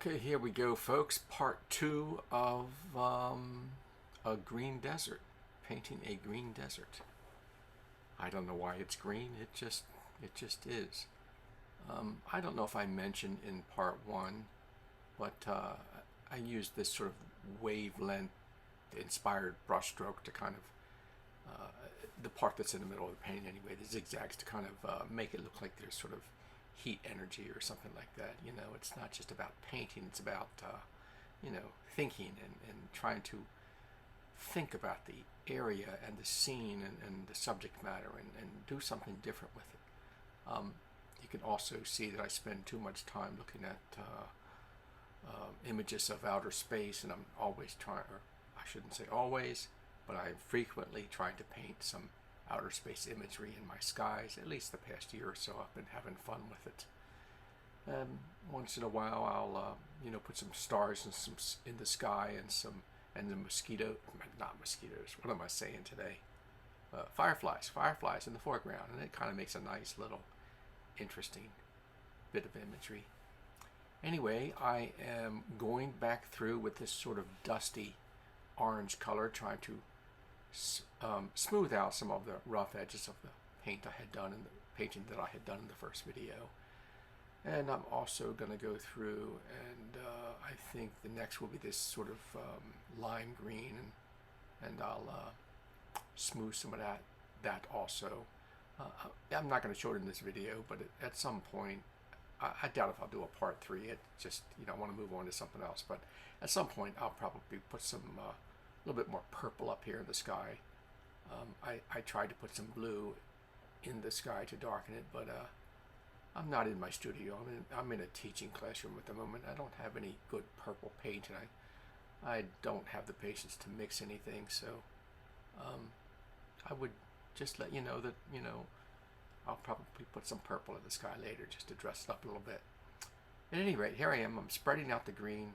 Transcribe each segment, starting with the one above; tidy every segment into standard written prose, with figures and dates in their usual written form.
Okay, here we go, folks. Part two of a green desert, painting a green desert. I don't know why it's green. It just is. I don't know if I mentioned in part one, but I used this sort of wavelength inspired brushstroke to kind of the part that's in the middle of the painting anyway, the zigzags, to kind of make it look like there's sort of heat energy or something like that. You know, it's not just about painting, it's about thinking and trying to think about the area and the scene and the subject matter and do something different with it. You can also see that I spend too much time looking at images of outer space, and I'm always trying, or I shouldn't say always, but I'm frequently trying to paint some outer space imagery in my skies. At least the past year or so I've been having fun with it. Once in a while I'll put some stars and some in the sky and the not mosquitoes, what am I saying today? Fireflies in the foreground, and it kind of makes a nice little interesting bit of imagery. Anyway, I am going back through with this sort of dusty orange color, trying to smooth out some of the rough edges of the paint I had done in the painting that I had done in the first video. And I'm also going to go through, and I think the next will be this sort of lime green, and I'll smooth some of that also. I'm not going to show it in this video, but at some point, I doubt if I'll do a part 3. It just, I want to move on to something else. But at some point, I'll probably put some a little bit more purple up here in the sky. I tried to put some blue in the sky to darken it, but I'm not in my studio. I'm in a teaching classroom at the moment. I don't have any good purple paint, and I don't have the patience to mix anything. So I would just let you know that I'll probably put some purple in the sky later just to dress it up a little bit. At any rate, here I am. I'm spreading out the green,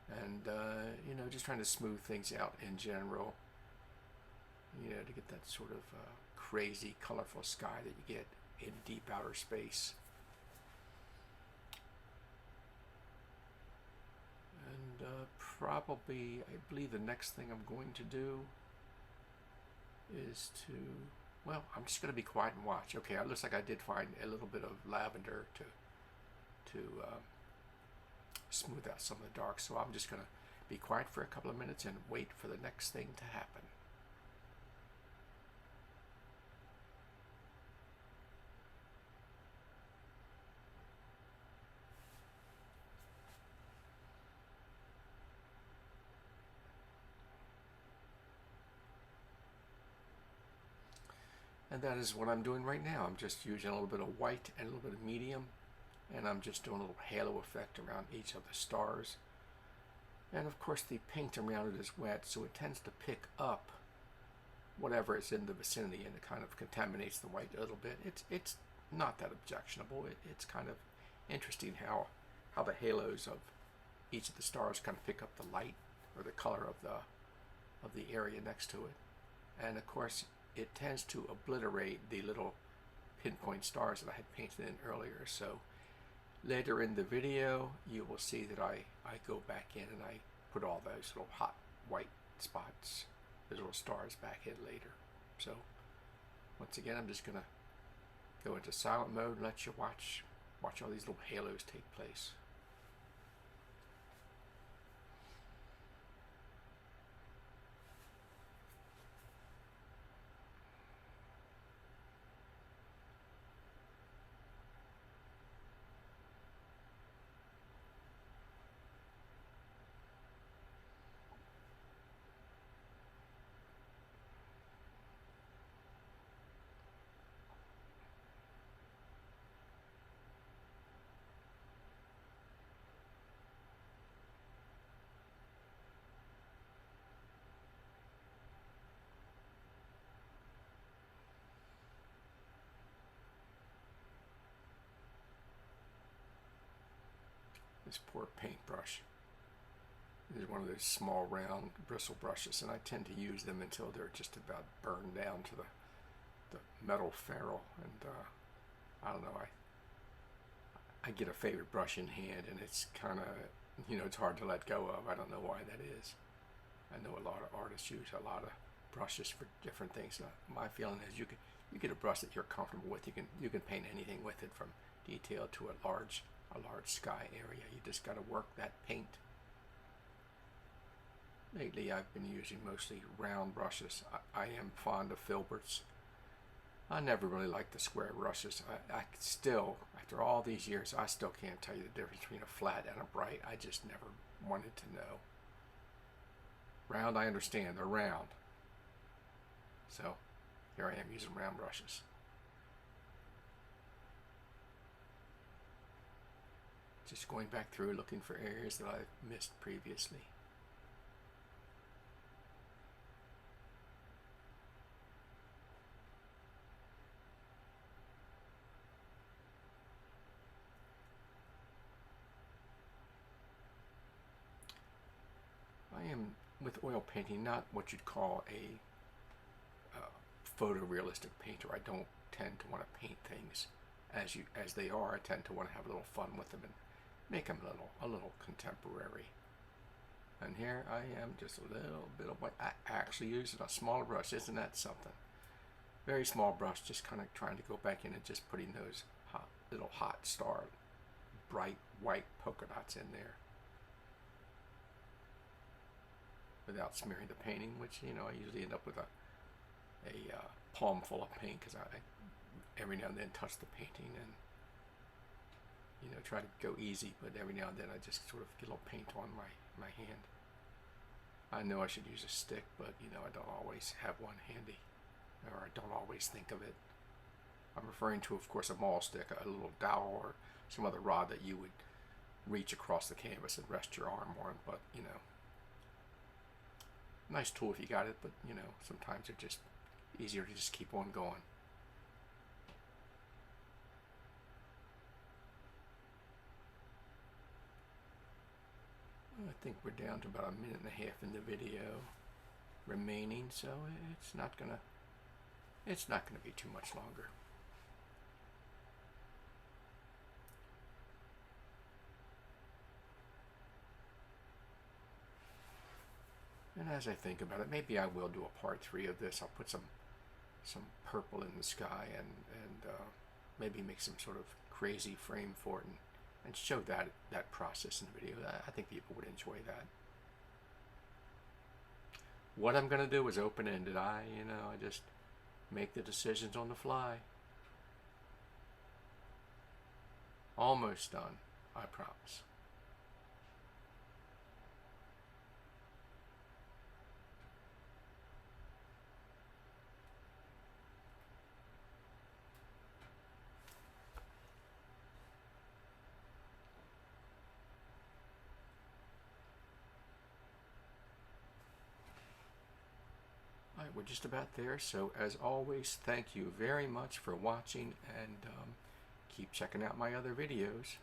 and just trying to smooth things out in general. To get that sort of crazy, colorful sky that you get in deep outer space. And probably, I believe the next thing I'm going to do is to, well, I'm just going to be quiet and watch. Okay, it looks like I did find a little bit of lavender to smooth out some of the dark. So I'm just going to be quiet for a couple of minutes and wait for the next thing to happen. And that is what I'm doing right now. I'm just using a little bit of white and a little bit of medium, and I'm just doing a little halo effect around each of the stars. And of course the paint around it is wet, so it tends to pick up whatever is in the vicinity, and it kind of contaminates the white a little bit. It's not that objectionable. It's kind of interesting how the halos of each of the stars kind of pick up the light or the color of the area next to it. And of course it tends to obliterate the little pinpoint stars that I had painted in earlier. So later in the video you will see that I go back in and I put all those little hot white spots, those little stars, back in later. So once again, I'm just gonna go into silent mode and let you watch all these little halos take place. This poor paintbrush. This is one of those small round bristle brushes, and I tend to use them until they're just about burned down to the metal ferrule. And I don't know, I get a favorite brush in hand, and it's kind of, it's hard to let go of. I don't know why that is. I know a lot of artists use a lot of brushes for different things. My feeling is you get a brush that you're comfortable with. You can paint anything with it, from detail to a large sky area. You just got to work that paint. Lately, I've been using mostly round brushes. I am fond of filberts. I never really liked the square brushes. I still, after all these years, I still can't tell you the difference between a flat and a bright. I just never wanted to know. Round, I understand, they're round. So here I am using round brushes. Just going back through, looking for areas that I've missed previously. I am, with oil painting, not what you'd call a photorealistic painter. I don't tend to want to paint things as they are. I tend to want to have a little fun with them and make them a little contemporary. And here I am, just a little bit of white. I actually using a smaller brush. Isn't that something? Very small brush, just kind of trying to go back in and just putting those little hot star, bright white polka dots in there, without smearing the painting, which I usually end up with a palm full of paint, because I every now and then touch the painting and try to go easy, but every now and then I just sort of get a little paint on my hand. I know I should use a stick, but I don't always have one handy, or I don't always think of it. I'm referring to, of course, a maul stick, a little dowel, or some other rod that you would reach across the canvas and rest your arm on, but nice tool if you got it, but sometimes it's just easier to just keep on going. I think we're down to about a minute and a half in the video remaining, so it's not gonna be too much longer. And as I think about it, maybe I will do a part 3 of this. I'll put some purple in the sky and maybe make some sort of crazy frame for it and show that process in the video. I think people would enjoy that. What I'm going to do is open-ended. I just make the decisions on the fly. Almost done, I promise. Alright, we're just about there, so as always, thank you very much for watching, and keep checking out my other videos.